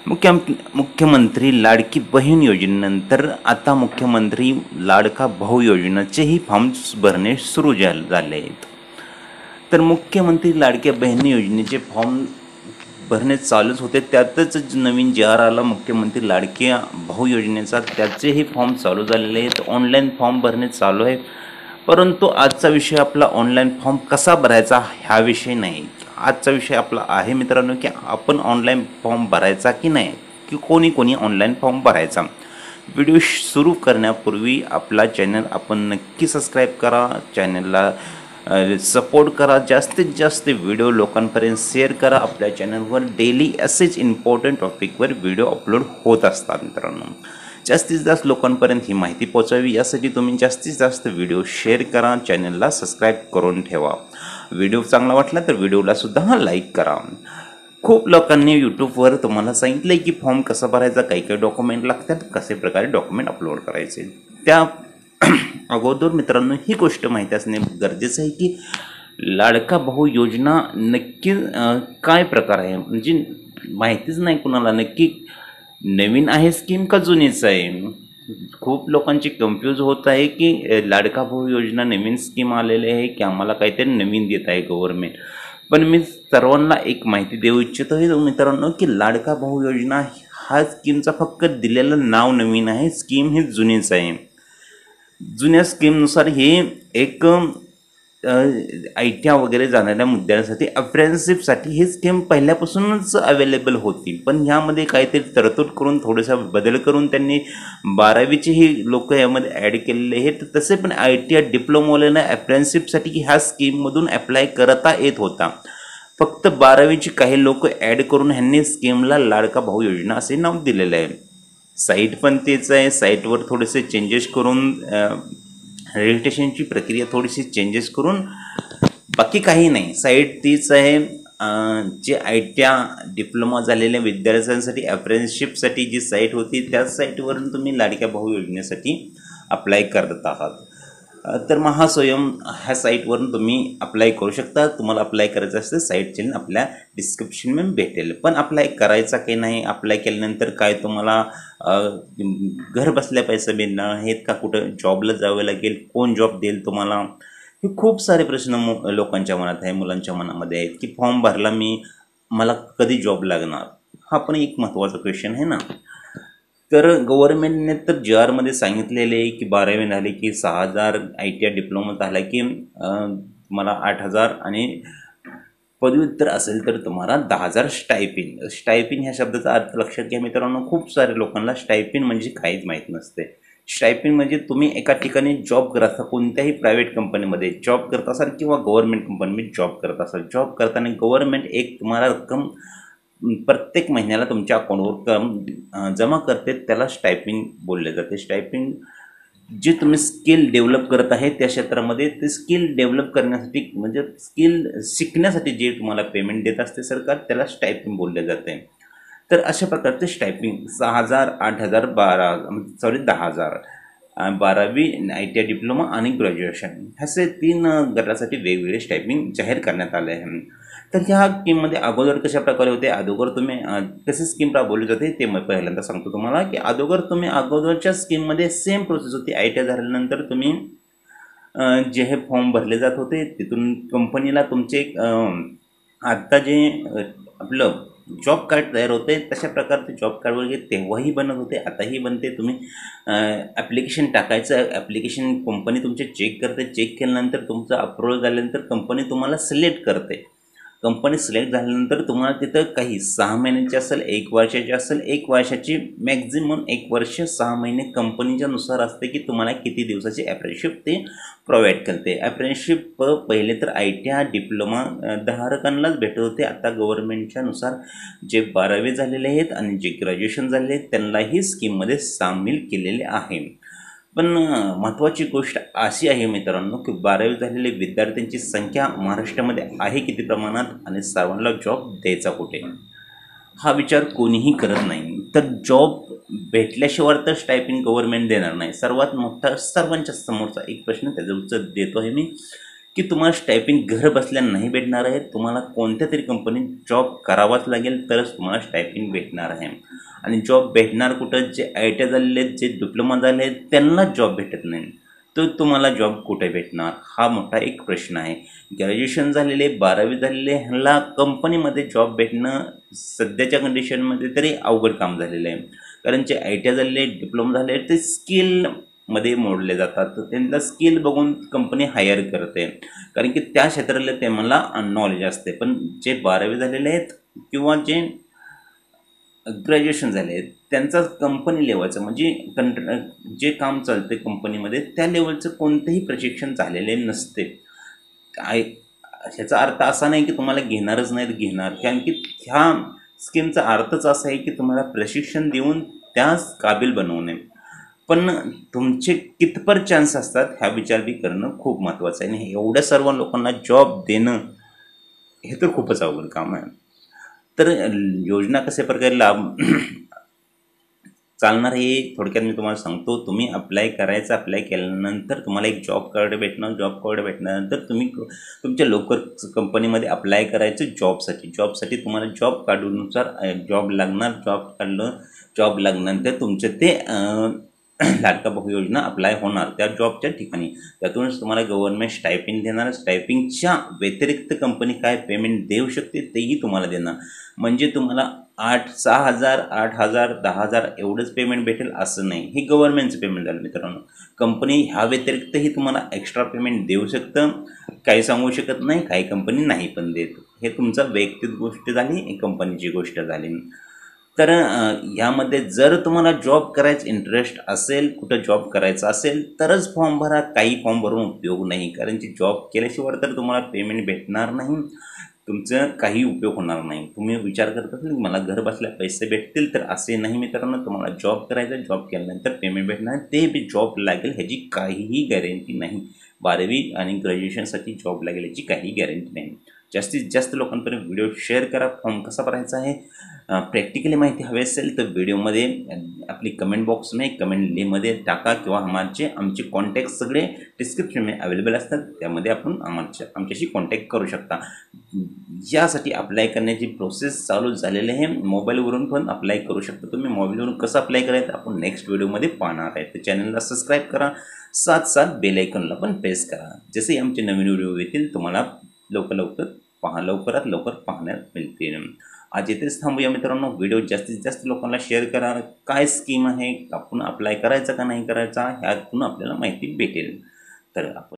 मुख्यमंत्री लाडकी बहीण योजनेनंतर आता मुख्यमंत्री लाडका भाऊ योजनेचेही फॉर्म्स भरणे सुरू झाले आहेत। तर मुख्यमंत्री लाडक्या बहीण योजनेचे फॉर्म भरणे चालूच होते, त्यातच नवीन JR आला मुख्यमंत्री लाडक्या भाऊ योजनेचा, त्याचेही फॉर्म चालू झालेले आहेत। ऑनलाईन फॉर्म भरणे चालू आहे, परंतु आजचा विषय आपला ऑनलाईन फॉर्म कसा भरायचा हा विषय नाही। आजचा विषय आपला आहे मित्रांनो की आपण ऑनलाईन फॉर्म भरायचा की नाही, की कोणी ऑनलाईन फॉर्म भरायचा। व्हिडिओ सुरू करण्यापूर्वी आपला चॅनल आपण नक्की सबस्क्राईब करा, चॅनलला सपोर्ट करा, जास्तीत जास्त व्हिडिओ लोकांपर्यंत शेअर करा। आपल्या चॅनलवर डेली असेच इम्पॉर्टंट टॉपिकवर व्हिडिओ अपलोड होत असतात मित्रांनो। जास्तीत जास्त लोकांपर्यंत ही माहिती पोहोचावी यासाठी तुम्ही जास्तीत जास्त व्हिडिओ शेअर करा, चॅनलला सबस्क्राईब करून ठेवा। व्हिडिओ चांगला वाटला तर व्हिडिओला सुद्धा लाईक करा। खूप लोकांनी यूट्यूबवर तुम्हाला सांगितलं की फॉर्म कसा भरायचा, काही डॉक्युमेंट लागतात, कसे प्रकारे डॉक्युमेंट अपलोड करायचे। त्या अगोदर मित्रांनो ही गोष्ट माहिती असणे गरजेचं आहे की लाडका भाऊ योजना नक्की काय प्रकार आहे, म्हणजे माहितीच नाही कुणाला नक्की नवीन आहे स्कीम का जुनीच आहे। खूप लोकांची कन्फ्यूज होत आहे की लाडका भाऊ योजना नवीन स्कीम आलेली आहे की आम्हाला काहीतरी नवीन देत आहे गव्हर्नमेंट। पण मी सर्वांना एक माहिती देऊ इच्छितो आहे मित्रांनो की लाडका भाऊ योजना हा स्कीमचा फक्त दिलेलं नाव नवीन आहे, स्कीम ही जुनीच आहे। जुन्या स्कीमनुसार हे एक ITI वगैरे जाणाऱ्या मुद्द्यांसाठी अप्रेंटिसशिपसाठी ही स्कीम पहिल्यापासूनच अवेलेबल होती, पण ह्यामध्ये काहीतरी तरतूद करून थोडासा बदल करून त्यांनी 12वीचेही लोक यामध्ये ॲड केलेले आहेत। तसे पण ITI डिप्लोमावाल्यांना अप्रेंटिसशिपसाठी ह्या स्कीममधून अप्लाय करता येत होता, फक्त 12वीची काही लोक ॲड करून ह्यांनी स्कीमला लाडका भाऊ योजना असे नाव दिलेलं आहे। साईट पण तेच आहे, साईटवर थोडेसे चेंजेस करून रजिस्ट्रेशनची प्रक्रिया थोडीशी चेंजेस करून, बाकी काही नाही, साईट तीच आहे। जे ITI डिप्लोमा झालेल्या विद्यार्थ्यांसाठी अप्रेंटिसशिपसाठी जी साईट होती त्याच साईटवरून तुम्ही लाडक्या भाऊ योजनेसाठी अप्लाय करत आहात। तर महास्वयं ह्या साईटवरून तुम्ही अप्लाय करू शकता। तुम्हाला अप्लाय करायचं असतं साईटचे लिंक आपल्या डिस्क्रिप्शनमध्ये भेटेल। पण अप्लाय करायचा काही नाही, अप्लाय केल्यानंतर काय तुम्हाला घर बसल्या पैसे मिळणार आहेत का, कुठं जॉबला जावं लागेल, कोण जॉब देईल तुम्हाला, हे खूप सारे प्रश्न लोकांच्या मनात आहे, मुलांच्या मनामध्ये आहेत की फॉर्म भरला मला कधी जॉब लागणार, हा पण एक महत्त्वाचा क्वेश्चन आहे ना। तर गव्हर्नमेंटने तर JRमध्ये सांगितलेले आहे की 12वी झाली की 6,000, ITI डिप्लोमा झाला की तुम्हाला 8,000 आणि पदव्युत्तर असेल तर तुम्हाला 10,000 स्टायपिन। स्टायपिन ह्या शब्दाचा अर्थ लक्षात घ्या मित्रांनो, खूप सारे लोकांना स्टायपिन म्हणजे काहीच माहीत नसते। स्टायपिन म्हणजे तुम्ही एका ठिकाणी जॉब करत असाल, कोणत्याही प्रायव्हेट कंपनीमध्ये जॉब करत असाल किंवा गव्हर्नमेंट कंपनीमध्ये जॉब करत असाल, जॉब करताना गव्हर्नमेंट एक तुम्हाला रक्कम प्रत्येक महिन्याला तुमच्या अकाउंटवर जमा करते, त्याला स्टायपिंग बोलले जाते। स्टायपिंग जे तुम्ही स्किल डेव्हलप करत आहे त्या क्षेत्रामध्ये ते स्किल डेव्हलप करण्यासाठी, म्हणजे स्किल शिकण्यासाठी जे तुम्हाला पेमेंट देत असते सरकार, त्याला स्टायपिंग बोलले जाते। तर अशा प्रकारचे स्टायपिंग 6,000, 8,000, 10,000, 12वी, ITI डिप्लोमा आणि ग्रॅज्युएशन असे 3 गटासाठी वेगवेगळे स्टायपिंग जाहीर करण्यात आले आहे। तर ह्या स्कीममध्ये अगोदर कशा प्रकारे होते, अगोदर तुम्ही कशी स्कीम राबवली जाते ते मी पहिल्यांदा सांगतो तुम्हाला की अगोदरच्या स्कीममध्ये सेम प्रोसेस होती। ITI झाल्यानंतर तुम्ही जे हे फॉर्म भरले जात होते तिथून कंपनीला तुमचे आत्ता जे आपलं जॉब कार्ड तयार होते तशा प्रकारचे जॉब कार्ड वगैरे तेव्हाही बनत होते, आताही बनते। तुम्ही ॲप्लिकेशन टाकायचं, ॲप्लिकेशन कंपनी तुमचे चेक करते, चेक केल्यानंतर तुमचं अप्रूव्हल झाल्यानंतर कंपनी तुम्हाला सिलेक्ट करते। कंपनी सिलेक्ट झाल्यानंतर तुम्हाला तिथं काही 6 महिन्याची असेल, 1 वर्षाची असेल, 1 वर्षाची मॅक्झिमम 1 वर्ष 6 महिने कंपनीच्या नुसार असते की तुम्हाला किती दिवसाची अप्रेंटिसशिप ते प्रोव्हाइड करते। अप्रेंटिसशिप पहिले तर ITI डिप्लोमा धारकांनाच भेटत होते, आता गव्हर्नमेंटच्या नुसार जे 12वी झालेले आहेत आणि जे ग्रॅज्युएशन झालेले आहेत त्यांनाही स्कीममध्ये सामील केलेले आहे। पण महत्त्वाची गोष्ट अशी आहे मित्रांनो की 12वी झालेले विद्यार्थ्यांची संख्या महाराष्ट्रामध्ये आहे किती प्रमाणात आणि सर्वांना जॉब द्यायचा कुठे, हा विचार कोणीही करत नाही। तर जॉब भेटल्याशिवाय तर स्टायपिंग गव्हर्नमेंट देणार नाही। सर्वात मोठा सर्वांच्या समोरचा एक प्रश्न त्याचं उत्तर देतो आहे मी की तुम्हाला स्टायपिंग घर बसल्या नाही भेटणार आहे. तुम्हाला कोणत्या तरी कंपनीत जॉब करावाच लागेल तरच तुम्हाला स्टायपिंग भेटणार आहे. आणि जॉब भेटणार कुठं? जे ITI झालेले आहेत, जे डिप्लोमा झाले आहेत त्यांनाच जॉब भेटत नाही. तर तुम्हाला जॉब कुठे भेटणार? हा मोठा एक प्रश्न आहे. ग्रॅज्युएशन झालेले, 12वी झालेले ह्यांना कंपनीमध्ये जॉब भेटणं सध्याच्या कंडिशनमध्ये तरी अवघड काम झालेलं आहे. कारण जे ITI झालेले, डिप्लोमा झाले ते स्किलमध्ये मोडले जातात. तर त्यांना स्किल बघून कंपनी हायर करते, कारण की त्या क्षेत्राला ते मला नॉलेज असते. पण जे 12वी झालेले आहेत किंवा जे ग्रॅज्युएशन झाले आहेत त्यांचा कंपनी लेवलचं म्हणजे जे काम चालते कंपनीमध्ये त्या लेवलचं कोणतंही प्रशिक्षण झालेले नसते. काय ह्याचा अर्थ असा नाही की तुम्हाला घेणारच नाहीत, घेणार. कारण की ह्या स्कीमचा अर्थच असा आहे की तुम्हाला प्रशिक्षण देऊन त्याच काबिल बनवणे. पण तुमचे कितपर चान्स असतात ह्या विचार बी करणं खूप महत्त्वाचं आहे. आणि एवढ्या सर्व लोकांना जॉब देणं हे तर खूपच अवघड काम आहे. तर योजना कशा प्रकारे लाभ चालणार हे थोडक्यात मी तुम्हाला सांगतो. तुम्ही अप्लाय करायचं, अप्लाय केल्यानंतर तुम्हाला एक जॉब कार्ड भेटणार. जॉब कार्ड भेटल्यानंतर तुम्ही तुमच्या लोकल कंपनीमध्ये अप्लाय करायचं जॉबसाठी तुम्हाला जॉब कार्डनुसार जॉब लागणार. जॉब लागल्यानंतर तुमचं ते लाडका बहू योजना अप्लाय होणार त्या जॉबच्या ठिकाणी. त्यातूनच तुम्हाला गव्हर्नमेंट स्टायपिंग देणार. स्टायपिंगच्या व्यतिरिक्त कंपनी काय पेमेंट देऊ शकते तेही तुम्हाला देणार. म्हणजे तुम्हाला 6,000, 8,000, 10,000 एवढंच पेमेंट भेटेल असं नाही. हे गव्हर्नमेंटचं पेमेंट झालं मित्रांनो. कंपनी ह्या व्यतिरिक्तही तुम्हाला एक्स्ट्रा पेमेंट देऊ शकतं. काही सांगू शकत नाही, काही कंपनी नाही पण देत. हे तुमचा वैयक्तिक गोष्ट झाली, कंपनीची गोष्ट झाली. तर यामध्ये जर तुम्हाला जॉब करायचं इंटरेस्ट असेल, कुठं जॉब करायचा असेल तरच फॉर्म भरा. काही फॉर्म भरून उपयोग नाही, कारण की जॉब केल्याशिवाय तर तुम्हाला पेमेंट भेटणार नाही, तुमचं काही उपयोग होणार नाही. तुम्ही विचार करत असाल की मला घर बसल्या पैसे भेटतील, तर असे नाही मित्रांनो. तुम्हाला जॉब करायचा, जॉब केल्यानंतर पेमेंट भेटणार, ते बी जॉब लागेल ह्याची काहीही गॅरंटी नाही. 12वी आणि ग्रॅज्युएशनसाठी जॉब लागेल याची काही गॅरंटी नाही. जास्तीत जास्त लोकांपर्यंत व्हिडिओ शेअर करा. फॉर्म कसा भरायचा आहे प्रॅक्टिकली माहिती हवी असेल तर व्हिडिओमध्ये आपली कमेंट बॉक्समध्ये कमेंटमध्ये टाका, किंवा आमचे कॉन्टॅक्ट सगळे डिस्क्रिप्शनमध्ये अवेलेबल असतात, त्यामध्ये आपण आमच्याशी कॉन्टॅक्ट करू शकता. यासाठी अप्लाय करण्याची प्रोसेस चालू झालेली आहे. मोबाईलवरून पण अप्लाय करू शकता तुम्ही. मोबाईलवरून कसं अप्लाय करायचं आपण नेक्स्ट व्हिडिओमध्ये पाहणार आहे. तर चॅनलला सबस्क्राईब करा, साथ बेल आयकॉनला पण प्रेस करा. जसे आमचे नवीन व्हिडिओ येतील तुम्हाला लवकरात लवकर पाहण्यात मिळतील. आज इथेच थांबूया मित्रांनो. व्हिडिओ जास्तीत जास्त लोकांना शेअर करा. काय स्कीम आहे, आपण अप्लाय करायचा का नाही करायचा ह्यातून आपल्याला माहिती भेटेल. तर आपण